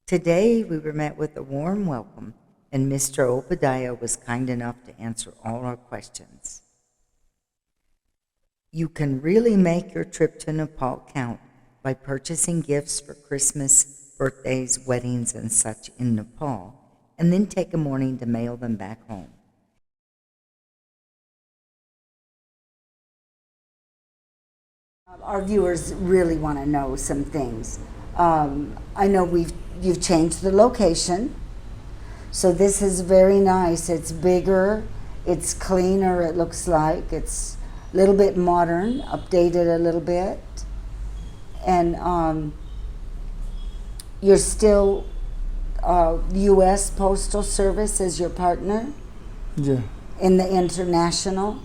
Today we were met with a warm welcome, and Mr. Obadiah was kind enough to answer all our questions. You can really make your trip to Nepal count by purchasing gifts for Christmas, birthdays, weddings, and such in Nepal, and then take a morning to mail them back home. Our viewers really want to know some things. I know you've changed the location, so this is very nice. It's bigger, it's cleaner. It looks like it's a little bit modern, updated a little bit, and you're still U.S. Postal Service as your partner. Yeah. In the international.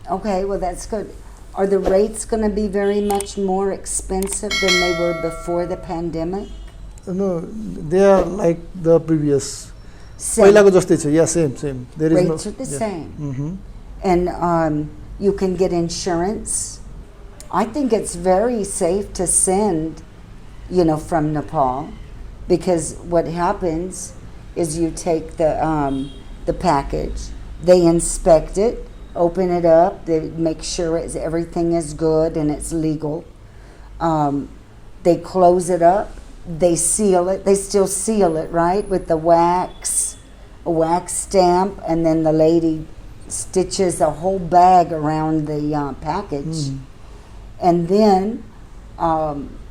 Okay, well that's good. Are the rates going to be very much more expensive than they were before the pandemic? No, they are like the previous. Same. पहिलाको जस्तै छ, yeah, same. There is Rates no, are the yeah. same. And you can get insurance. I think it's very safe to send, from Nepal, because what happens is you take the package, they inspect it, open it up, they make sure everything is good and it's legal. They close it up, they seal it, they still seal it, right, with the a wax stamp, and then the lady stitches a whole bag around the package. And then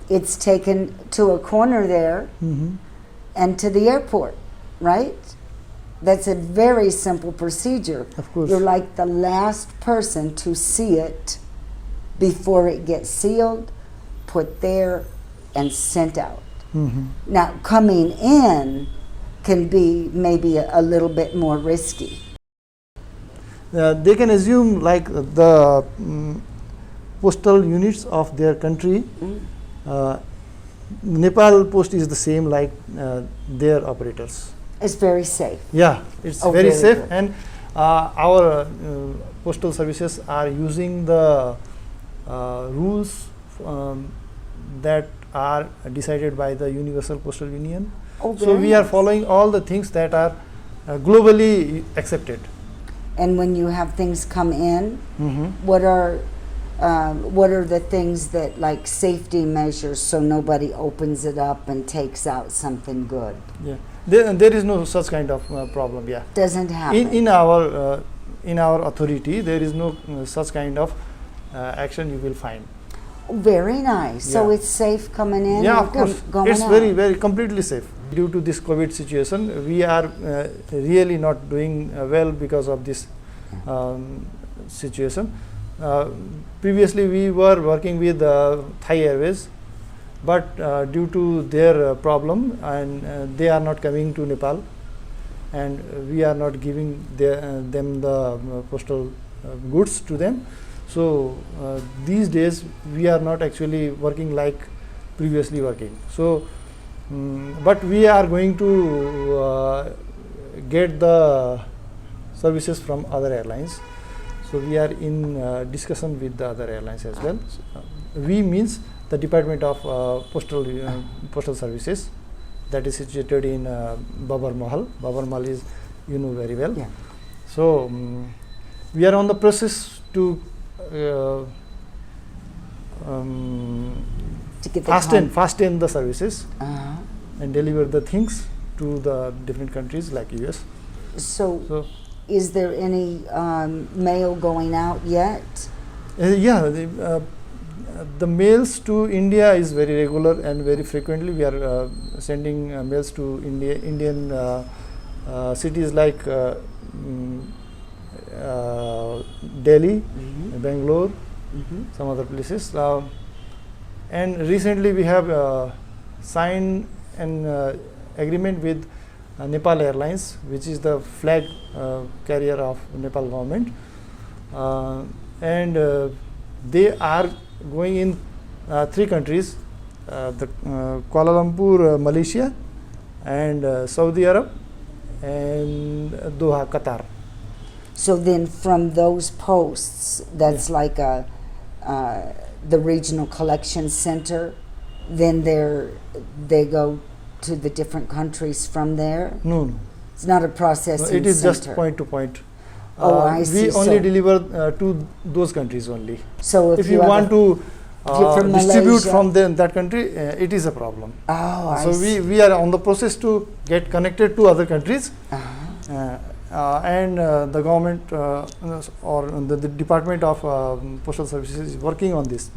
it's taken to a corner there and to the airport, right? That's a very simple procedure. Of course. You're like the last person to see it before it gets sealed, put there, and sent out. Now, coming in can be maybe a little bit more risky. They can assume like the postal units of their country. Nepal Post is the same like their operators. It's very safe. Yeah, it's Oh, very very safe, good. and our postal services are using the rules that are decided by the Universal Postal Union. Oh, So very we are nice. following all the things that are globally accepted. And when you have things come in, what are the things that, like, safety measures, so nobody opens it up and takes out something good? Yeah, there is no such kind of problem. Yeah, Doesn't happen. in our authority, there is no such kind of action you will find. Very nice. So Yeah. it's safe coming in Yeah, and of course, going it's out. very completely safe. Due to this COVID situation, we are really not doing well because of this situation. Previously, we were working with Thai Airways, but due to their problem, and they are not coming to Nepal, and we are not giving them the postal goods to them. So these days we are not actually working like previously working. So but we are going to get the services from other airlines. So we are in discussion with the other airlines as well. We means the Department of Postal Services, that is situated in Babar Mahal. Babar Mahal is very well. Yeah. So we are on the process to To get the fasten the services Uh-huh. and deliver the things to the different countries like US. So, is there any mail going out yet? Yeah, the mails to India is very regular and very frequently. We are sending mails to Indian cities like Delhi, Bangalore, some other places. And recently we have signed an agreement with Nepal Airlines, which is the flag carrier of Nepal government, and they are going in 3 countries, the Kuala Lumpur, Malaysia, and Saudi Arab, and Doha, Qatar. So then from those posts, that's like the regional collection center then they go to the different countries from there. No, no. It's not a processing It is just center. point to point. Oh, I see. We only So- deliver to those countries only. So If you have want to if you're from distribute Malaysia- from that country, it is a problem. Oh, I So see. we are on the process to get connected to other countries, Uh-huh. and the government or the Department of Postal Services is working on this.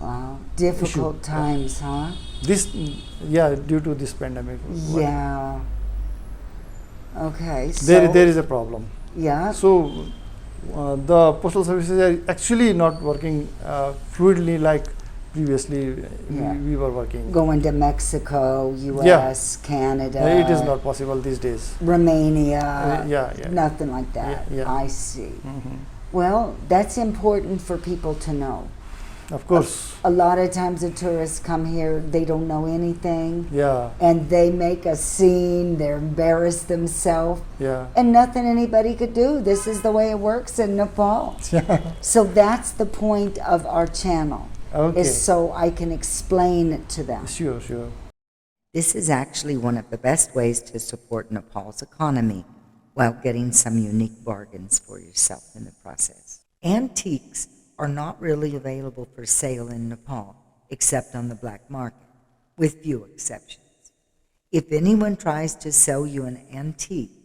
Wow. Difficult times, huh? This, due to this pandemic. Yeah. Okay. There is a problem. Yeah. So the postal services are actually not working fluidly like previously Yeah. we were working. Going to Mexico, U.S., Canada. It is not possible these days. Romania. Yeah. Nothing like that. Yeah. I see. Mhm. Well, that's important for people to know. Of course. A lot of times the tourists come here, they don't know anything, Yeah. and they make a scene, they're embarrassed themselves, Yeah. and nothing anybody could do. This is the way it works in Nepal. So that's the point of our channel, Okay. is so I can explain it to them. Sure. This is actually one of the best ways to support Nepal's economy while getting some unique bargains for yourself in the process. Antiques are not really available for sale in Nepal except on the black market, with few exceptions. If anyone tries to sell you an antique,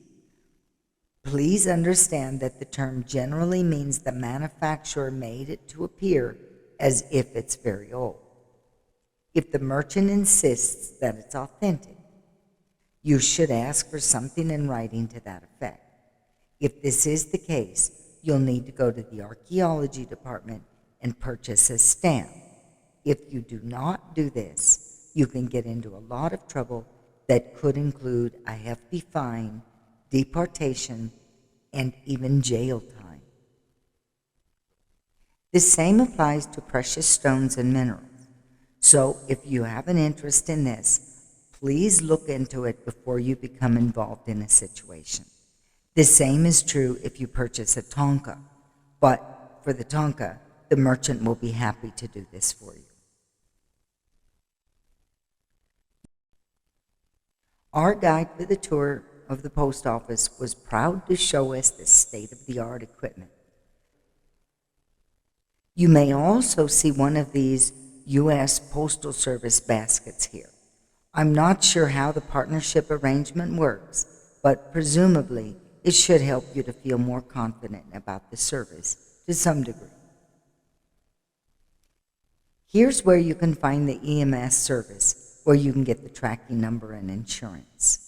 please understand that the term generally means the manufacturer made it to appear as if it's very old. If the merchant insists that it's authentic, you should ask for something in writing to that effect. If this is the case, you'll need to go to the archaeology department and purchase a stamp. If you do not do this, you can get into a lot of trouble that could include a hefty fine, deportation, and even jail time. The same applies to precious stones and minerals. So if you have an interest in this, please look into it before you become involved in a situation. The same is true if you purchase a tonka, but for the tonka, the merchant will be happy to do this for you. Our guide for the tour of the post office was proud to show us the state-of-the-art equipment. You may also see one of these U.S. Postal Service baskets here. I'm not sure how the partnership arrangement works, but presumably it should help you to feel more confident about the service to some degree. Here's where you can find the EMS service, where you can get the tracking number and insurance.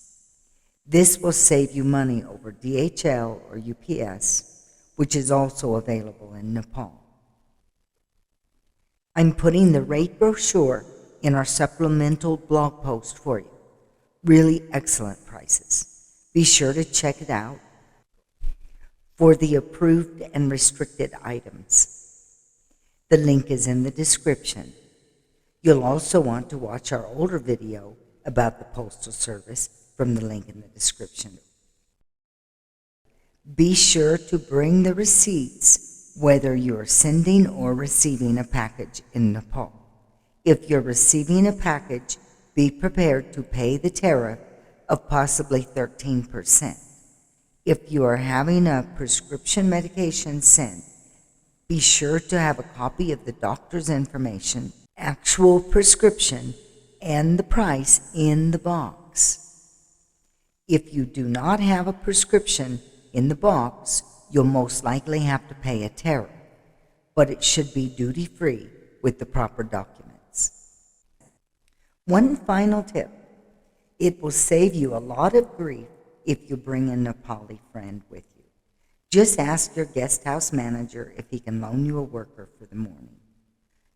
This will save you money over DHL or UPS, which is also available in Nepal. I'm putting the rate brochure in our supplemental blog post for you. Really excellent prices. Be sure to check it out for the approved and restricted items. The link is in the description. You'll also want to watch our older video about the Postal Service from the link in the description. Be sure to bring the receipts whether you're sending or receiving a package in Nepal. If you're receiving a package, be prepared to pay the tariff of possibly 13%. If you are having a prescription medication sent, be sure to have a copy of the doctor's information, actual prescription, and the price in the box. If you do not have a prescription in the box, you'll most likely have to pay a tariff, but it should be duty-free with the proper documents. One final tip. It will save you a lot of grief if you bring a Nepali friend with you. Just ask your guest house manager if he can loan you a worker for the morning.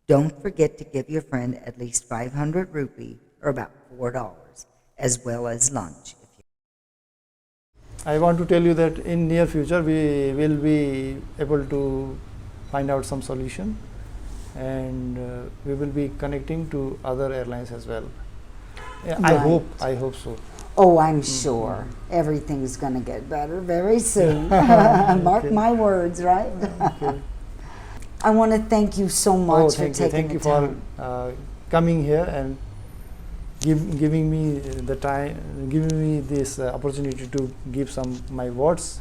Don't forget to give your friend at least 500 rupee, or about $4, as well as lunch. I want to tell you that in near future we will be able to find out some solution, and we will be connecting to other airlines as well. Yeah, Right. I hope so. Oh, I'm sure everything's going to get better very soon. Mark my words, right? Okay. I want to thank you so much for taking thank the you time. for coming here and giving me the time, giving me this opportunity to give some my words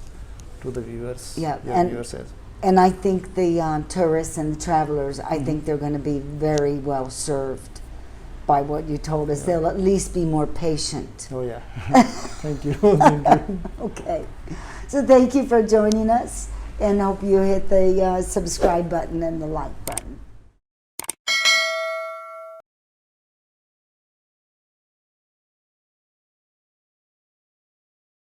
to the viewers. Yeah, your and- viewers as And I think the tourists and the travelers, I think they're going to be very well served by what you told us. They'll at least be more patient. Oh yeah. Thank you. Thank you. Okay. So thank you for joining us, and hope you hit the subscribe button and the like button.